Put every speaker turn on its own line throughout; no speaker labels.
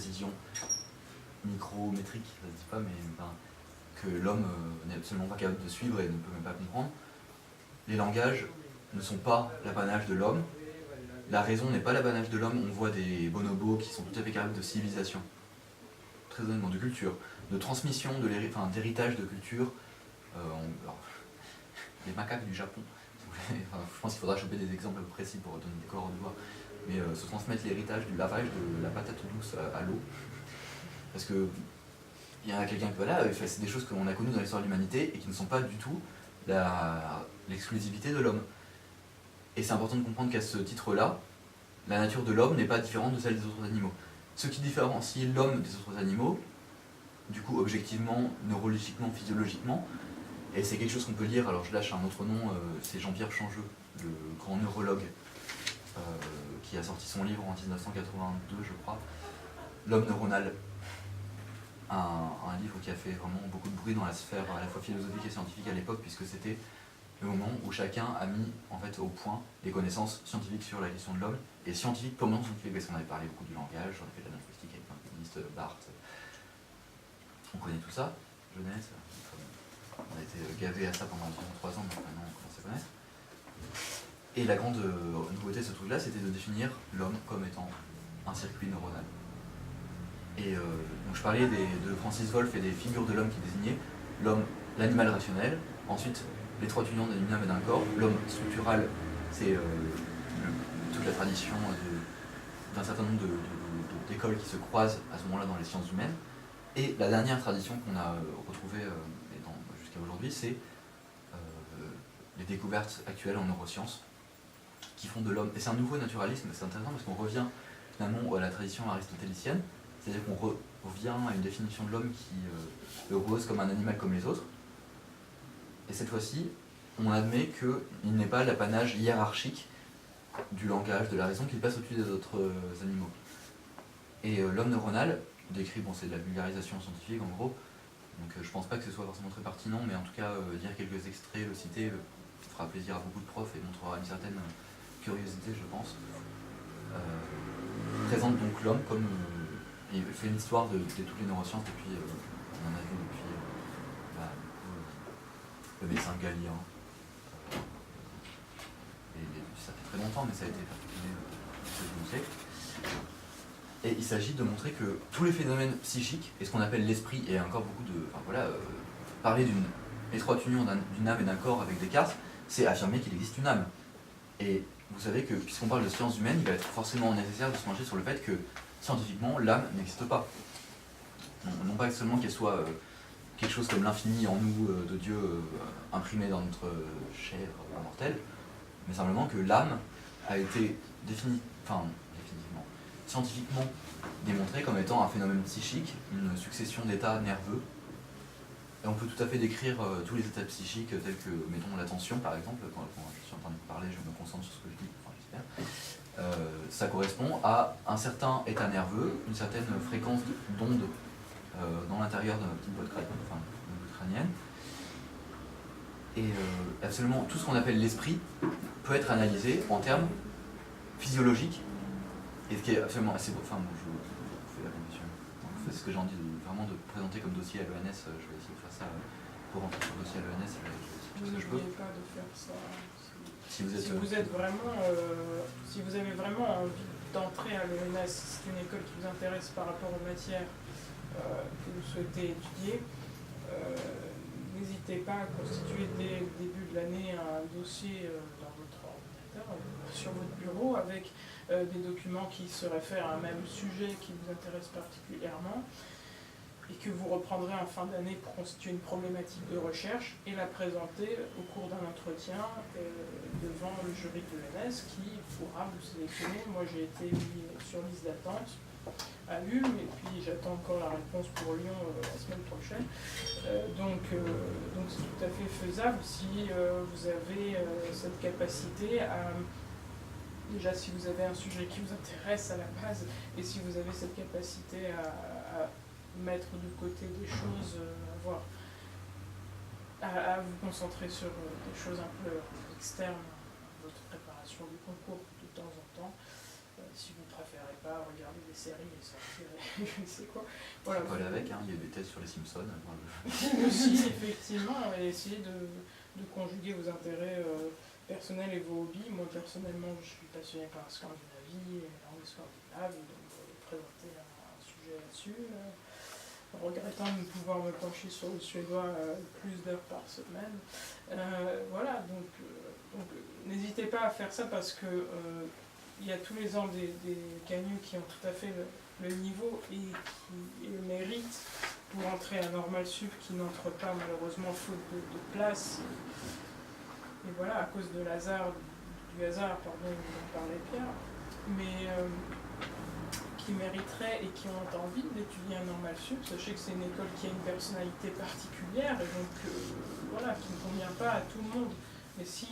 précision micrométrique, ça se dit pas, mais que l'homme n'est absolument pas capable de suivre et ne peut même pas comprendre. Les langages ne sont pas l'apanage de l'homme. La raison n'est pas l'apanage de l'homme. On voit des bonobos qui sont tout à fait capables de civilisation, très honnêtement, de culture, de transmission, d'héritage de culture. Les macaques du Japon, je pense qu'il faudra choper des exemples précis pour donner des corps de voix, mais se transmettre l'héritage du lavage de la patate douce à l'eau. Parce que il y en a quelqu'un qui là, c'est des choses qu'on a connues dans l'histoire de l'humanité et qui ne sont pas du tout l'exclusivité de l'homme. Et c'est important de comprendre qu'à ce titre-là, la nature de l'homme n'est pas différente de celle des autres animaux. Ce qui différencie l'homme des autres animaux, du coup objectivement, neurologiquement, physiologiquement, et c'est quelque chose qu'on peut lire, alors je lâche un autre nom, c'est Jean-Pierre Changeux, le grand neurologue, qui a sorti son livre en 1982, je crois, L'homme neuronal. Un livre qui a fait vraiment beaucoup de bruit dans la sphère à la fois philosophique et scientifique à l'époque, puisque c'était le moment où chacun a mis en fait au point les connaissances scientifiques sur la question de l'homme, et scientifiques comme non scientifiques, parce qu'on avait parlé beaucoup du langage, on a fait de la linguistique avec un linguiste, Barthes, on connaît tout ça, jeunesse, on a été gavé à ça pendant environ 3 ans, donc maintenant on commence à connaître. Et la grande nouveauté de ce truc-là, c'était de définir l'homme comme étant un circuit neuronal. Et donc je parlais de Francis Wolff et des figures de l'homme qui désignaient l'homme, l'animal rationnel, ensuite l'étroite union d'une âme et d'un corps, l'homme structural, c'est toute la tradition d'un certain nombre d'écoles qui se croisent à ce moment-là dans les sciences humaines, et la dernière tradition qu'on a retrouvée jusqu'à aujourd'hui, c'est les découvertes actuelles en neurosciences qui font de l'homme, et c'est un nouveau naturalisme, c'est intéressant parce qu'on revient finalement à la tradition aristotélicienne. C'est-à-dire qu'on revient à une définition de l'homme qui le repose comme un animal comme les autres. Et cette fois-ci, on admet qu'il n'est pas l'apanage hiérarchique du langage, de la raison, qu'il passe au-dessus des autres animaux. Et l'homme neuronal, décrit, c'est de la vulgarisation scientifique en gros, donc je pense pas que ce soit forcément très pertinent, mais en tout cas, dire quelques extraits, le citer, fera plaisir à beaucoup de profs et montrera une certaine curiosité, je pense. Présente donc l'homme comme... il fait une histoire de toutes les neurosciences depuis, on en a vu depuis le médecin galien. Ça fait très longtemps, mais ça a été particulier au XIIe siècle. Et il s'agit de montrer que tous les phénomènes psychiques, et ce qu'on appelle l'esprit, et encore beaucoup de... parler d'une étroite union d'une âme et d'un corps avec Descartes, c'est affirmer qu'il existe une âme. Et vous savez que, puisqu'on parle de sciences humaines, il va être forcément nécessaire de se pencher sur le fait que scientifiquement, l'âme n'existe pas. Non pas seulement qu'elle soit quelque chose comme l'infini en nous de Dieu imprimé dans notre chair mortelle, mais simplement que l'âme a été définitivement, scientifiquement démontrée comme étant un phénomène psychique, une succession d'états nerveux. Et on peut tout à fait décrire tous les états psychiques tels que, mettons, l'attention par exemple, quand je suis en train de vous parler, je me concentre sur ce que je dis, j'espère. Ça correspond à un certain état nerveux, une certaine fréquence d'onde dans l'intérieur de notre petite boîte crânienne. Et absolument tout ce qu'on appelle l'esprit peut être analysé en termes physiologiques, et ce qui est absolument assez beau. Enfin, bon, je vous fais la condition. C'est ce que j'ai envie vraiment de présenter comme dossier à l'ENS. Je vais essayer de faire ça pour rentrer sur le dossier à l'ENS.
Vous n'oubliez pas de faire ça.
Si vous
avez vraiment envie d'entrer à l'ENS, si c'est une école qui vous intéresse par rapport aux matières que vous souhaitez étudier, n'hésitez pas à constituer dès le début de l'année un dossier dans votre ordinateur, sur votre bureau, avec des documents qui se réfèrent à un même sujet qui vous intéresse particulièrement, et que vous reprendrez en fin d'année pour constituer une problématique de recherche et la présenter au cours d'un entretien devant le jury de l'ENS qui pourra vous sélectionner. Moi j'ai été mis sur liste d'attente à Ulm et puis j'attends encore la réponse pour Lyon la semaine prochaine. Donc c'est tout à fait faisable si vous avez cette capacité à... Déjà si vous avez un sujet qui vous intéresse à la base et si vous avez cette capacité à mettre de côté des choses, à vous concentrer sur des choses un peu externes à votre préparation du concours de temps en temps. Si vous ne préférez pas regarder des séries et sortir je sais quoi. Voilà.
Faut aller avec, hein, il y a des tests sur les Simpsons.
Aussi, effectivement, et essayer de conjuguer vos intérêts personnels et vos hobbies. Moi, personnellement, je suis passionné par la Scandinavie et la langue scandinave, donc présenter un sujet là-dessus. Regrettant de ne pouvoir me pencher sur le suédois plus d'heures par semaine. Voilà, donc n'hésitez pas à faire ça parce que il y a tous les ans des cagneux qui ont tout à fait le niveau et le mérite pour entrer à Normal Sup qui n'entrent pas malheureusement faute de place. Et voilà, à cause de l'hasard, du hasard, pardon, dont parlait Pierre, mais qui mériteraient et qui ont envie d'étudier un Normal Sup. Sachez que c'est une école qui a une personnalité particulière et donc voilà, qui ne convient pas à tout le monde. Mais si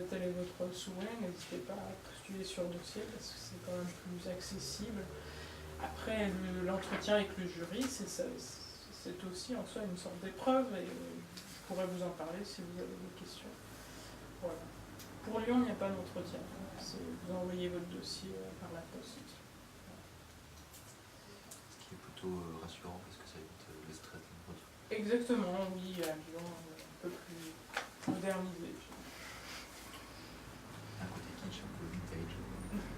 tel est votre souhait, n'hésitez pas à postuler sur dossier parce que c'est quand même plus accessible. Après, l'entretien avec le jury, c'est aussi en soi une sorte d'épreuve et je pourrais vous en parler si vous avez des questions. Voilà. Pour Lyon, il n'y a pas d'entretien. Vous envoyez votre dossier par la poste.
Ce qui est plutôt rassurant parce que ça évite le stress de l'entretien.
Exactement, oui, à Lyon, un peu plus modernisé.
Un côté kitsch, un peu vintage.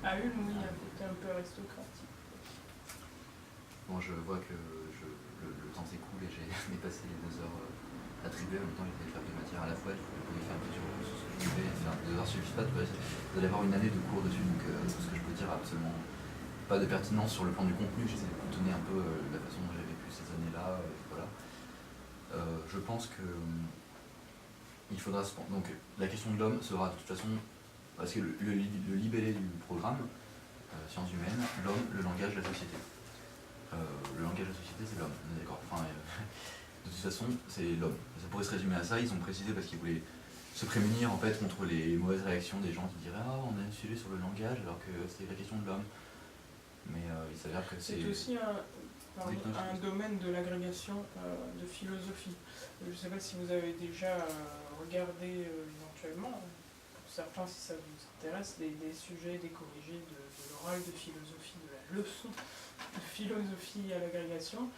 À Ulm, oui, un côté un peu aristocratique.
Bon, je vois que le temps s'écoule et j'ai dépassé les 2 heures attribuées. En même temps, j'étais faire des matières à la fois. Je voulais faire un peu sur ce que je voulais faire. 2 heures suffisent pas. Vous allez avoir une année de cours dessus, donc tout ce que je peux dire a absolument pas de pertinence sur le plan du contenu. J'essaie de contenir un peu la façon dont j'ai vécu ces années-là. Voilà. Je pense que il faudra se... Donc la question de l'homme sera de toute façon, parce que le libellé du programme, sciences humaines, l'homme, le langage, la société. Le langage de la société, c'est l'homme, on est d'accord. Enfin, de toute façon, c'est l'homme. Ça pourrait se résumer à ça. Ils ont précisé parce qu'ils voulaient se prémunir en fait contre les mauvaises réactions des gens qui diraient « Ah, on a un sujet sur le langage alors que c'est la question de l'homme ». Mais il s'avère que c'est
aussi un domaine de l'agrégation de philosophie. Je ne sais pas si vous avez déjà regardé éventuellement, pour certains si ça vous intéresse, des sujets, des corrigés de l'oral de philosophie, de la leçon de philosophie à l'agrégation.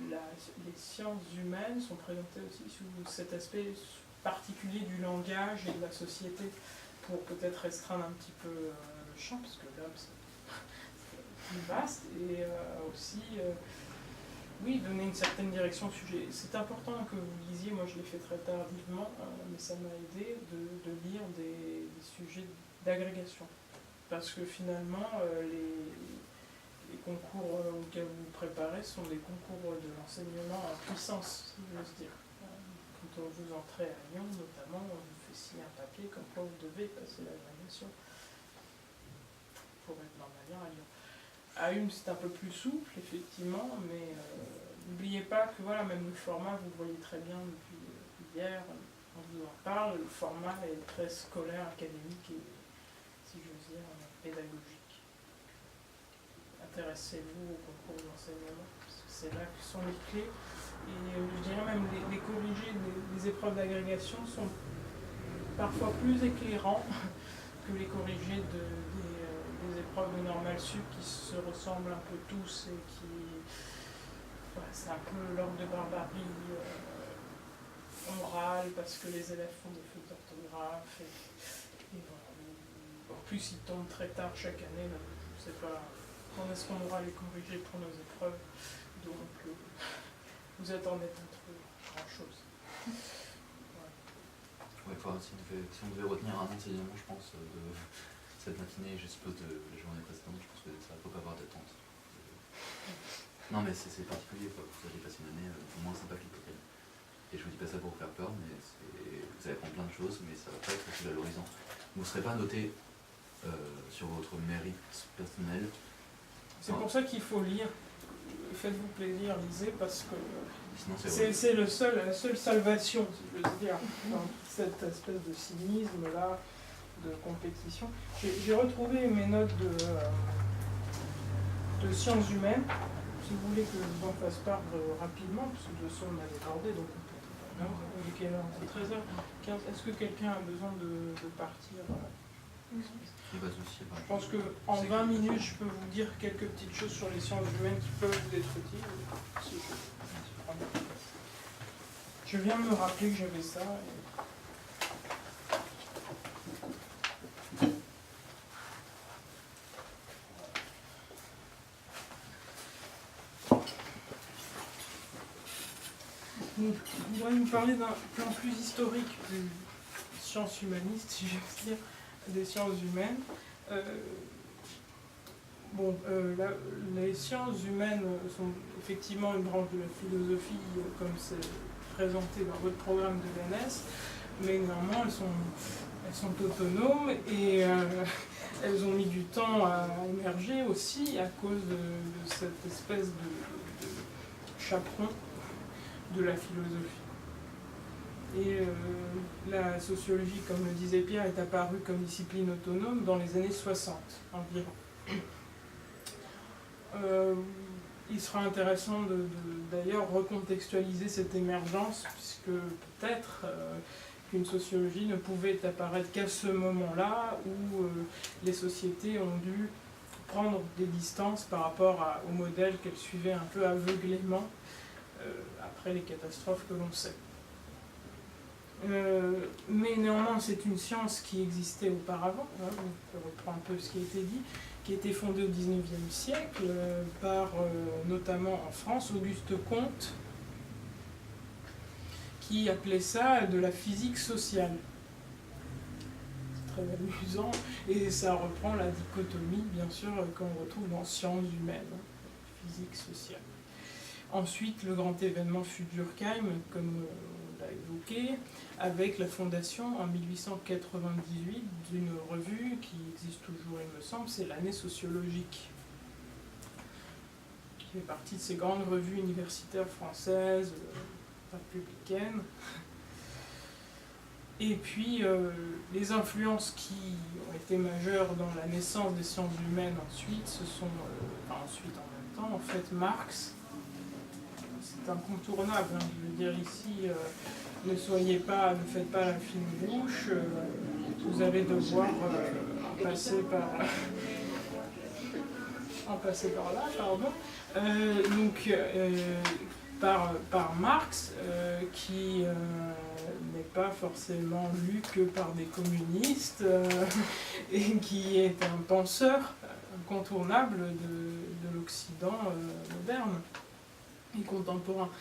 Les sciences humaines sont présentées aussi sous cet aspect particulier du langage et de la société pour peut-être restreindre un petit peu le champ, parce que l'homme c'est plus vaste, et aussi oui, donner une certaine direction au sujet. C'est important que vous lisiez, moi je l'ai fait très tardivement, mais ça m'a aidé de lire des sujets d'agrégation. Parce que finalement, les concours auxquels vous vous préparez sont des concours de l'enseignement en puissance, si j'ose dire. Quand vous entrez à Lyon, notamment, on vous fait signer un papier comme quoi vous devez passer l'agrégation pour être normalien à Lyon. À Ulm, c'est un peu plus souple, effectivement, mais n'oubliez pas que voilà, même le format, vous le voyez très bien depuis hier, on vous en parle, le format est très scolaire, académique et, si j'ose dire, pédagogique. Intéressez-vous au concours d'enseignement, parce que c'est là que sont les clés. Et je dirais même les corrigés des épreuves d'agrégation sont parfois plus éclairants que les corrigés des épreuves de Normal Sup qui se ressemblent un peu tous et qui... Voilà, c'est un peu l'ordre de barbarie orale parce que les élèves font des fautes d'orthographe et voilà. En plus, ils tombent très tard chaque année, donc je ne sais pas quand est-ce qu'on aura les corrigés pour nos épreuves, donc vous attendez pas trop grand-chose.
Ouais, si on devait retenir un enseignement, je pense, de cette matinée, je suppose, de la journée précédente, je pense que ça ne peut pas avoir d'attente. Non, mais c'est particulier, quoi. Vous allez passer une année moins sympathique. Et je vous dis pas ça pour vous faire peur, mais vous allez apprendre plein de choses, mais ça va pas être aussi valorisant. Vous ne serez pas noté sur votre mérite personnel.
C'est pour ça qu'il faut lire. Faites-vous plaisir, lisez, parce que
c'est
la seule salvation, si je veux dire, dans cette espèce de cynisme-là, de compétition. J'ai retrouvé mes notes de sciences humaines. Si vous voulez que je vous en fasse part rapidement, parce que de ça on a débordé, donc on peut. Il est quelle heure ? C'est 13h15. Est-ce que quelqu'un a besoin de partir ?
Il n'y a pas de souci.
Je pense qu'en 20 minutes, je peux vous dire quelques petites choses sur les sciences humaines qui peuvent vous être utiles. Si je viens de me rappeler que j'avais ça. Donc, je voudrais vous parler d'un plan plus historique des sciences humanistes, si je veux dire, des sciences humaines. Les sciences humaines sont effectivement une branche de la philosophie, comme c'est présenté dans votre programme de l'ENS, mais néanmoins elles sont autonomes et elles ont mis du temps à émerger aussi à cause de cette espèce de chaperon de la philosophie. Et la sociologie, comme le disait Pierre, est apparue comme discipline autonome dans les années 60 environ. Il sera intéressant d'ailleurs recontextualiser cette émergence, puisque peut-être qu'une sociologie ne pouvait apparaître qu'à ce moment-là où les sociétés ont dû prendre des distances par rapport au modèle qu'elles suivaient un peu aveuglément après les catastrophes que l'on sait. Mais néanmoins, c'est une science qui existait auparavant, hein, on reprend un peu ce qui a été dit, qui a été fondée au XIXe siècle par, notamment en France, Auguste Comte, qui appelait ça de la physique sociale. C'est très amusant, et ça reprend la dichotomie, bien sûr, qu'on retrouve dans sciences humaines, physique sociale. Ensuite, le grand événement fut Durkheim, comme on l'a évoqué, avec la fondation en 1898 d'une revue qui existe toujours, il me semble, c'est l'Année sociologique, qui fait partie de ces grandes revues universitaires françaises, républicaines. Et puis, les influences qui ont été majeures dans la naissance des sciences humaines ensuite, ce sont, ensuite en même temps, en fait, Marx. C'est incontournable, hein, je veux dire ici, ne faites pas la fine bouche, vous allez devoir en passer par là, pardon. Par Marx, qui n'est pas forcément lu que par des communistes, et qui est un penseur incontournable de l'Occident moderne et contemporain.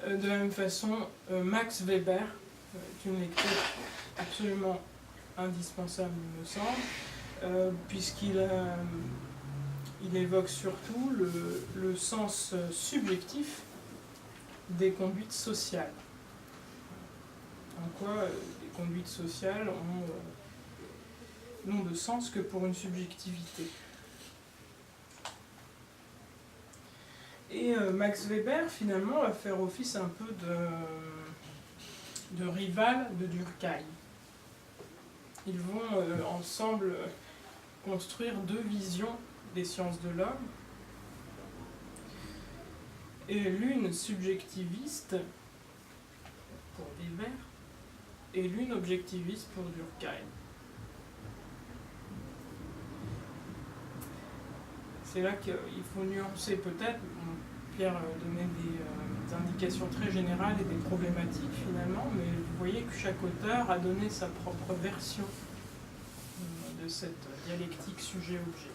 De la même façon, Max Weber est une lecture absolument indispensable, il me semble, puisqu'il évoque surtout le sens subjectif des conduites sociales. En quoi les conduites sociales n'ont de sens que pour une subjectivité. Et Max Weber, finalement, va faire office un peu de rival de Durkheim. Ils vont ensemble construire deux visions des sciences de l'homme. Et l'une subjectiviste pour Weber et l'une objectiviste pour Durkheim. C'est là qu'il faut nuancer peut-être. Pierre donnait des indications très générales et des problématiques finalement, mais vous voyez que chaque auteur a donné sa propre version de cette dialectique sujet-objet.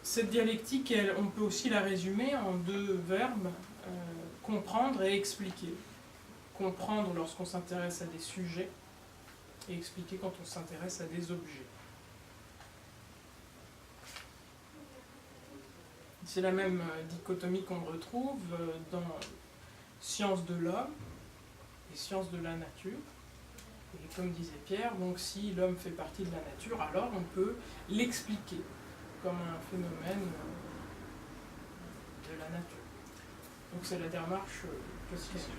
Cette dialectique, on peut aussi la résumer en deux verbes, comprendre et expliquer. Comprendre lorsqu'on s'intéresse à des sujets et expliquer quand on s'intéresse à des objets. C'est la même dichotomie qu'on retrouve dans sciences de l'homme et sciences de la nature. Et comme disait Pierre, donc si l'homme fait partie de la nature, alors on peut l'expliquer comme un phénomène de la nature. Donc c'est la démarche classique.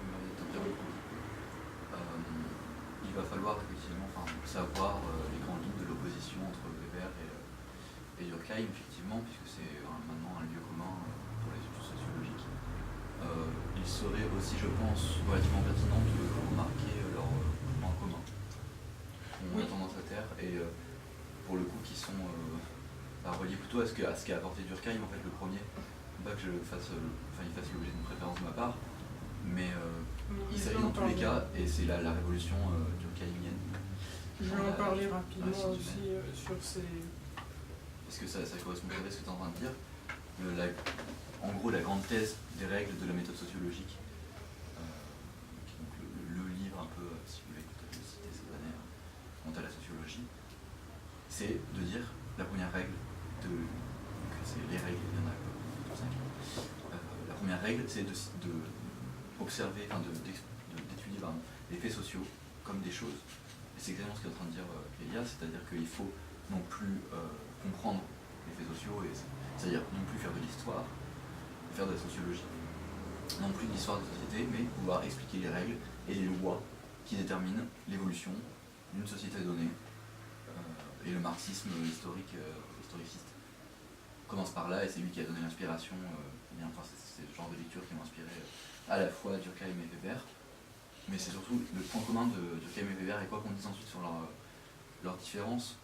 Il va falloir effectivement savoir les grandes lignes de l'opposition entre Weber et Durkheim, effectivement, puisque c'est maintenant un lieu commun pour les études sociologiques. Il serait aussi, je pense, relativement pertinent de remarquer leurs points communs. On Weber, et pour le coup qui sont reliés plutôt à ce qu'a apporté Durkheim, en fait, le premier. Pas que il fasse l'objet d'une préférence de ma part, mais il s'agit dans tous les cas, et c'est la révolution durkheimienne.
Je vais en parler rapidement aussi sur ces...
Parce que ça correspond tout à fait à ce que tu es en train de dire. En gros, la grande thèse des règles de la méthode sociologique, qui est donc le livre un peu, si vous voulez, que tu as cité cette année, quant à la sociologie, c'est de dire la première règle, donc c'est les règles, il y en a 5. La première règle, c'est d'observer, d'étudier les faits sociaux comme des choses. Et c'est exactement ce qu'est en train de dire Elias, c'est-à-dire qu'il faut non plus comprendre les faits sociaux, c'est-à-dire non plus faire de l'histoire, faire de la sociologie, non plus de l'histoire des sociétés, mais pouvoir expliquer les règles et les lois qui déterminent l'évolution d'une société donnée. Et le marxisme historiciste commence par là, et c'est lui qui a donné l'inspiration, c'est ce genre de lecture qui m'a inspiré à la fois Durkheim et Weber, mais c'est surtout le point commun de Durkheim et Weber, et quoi qu'on dise ensuite sur leurs différences,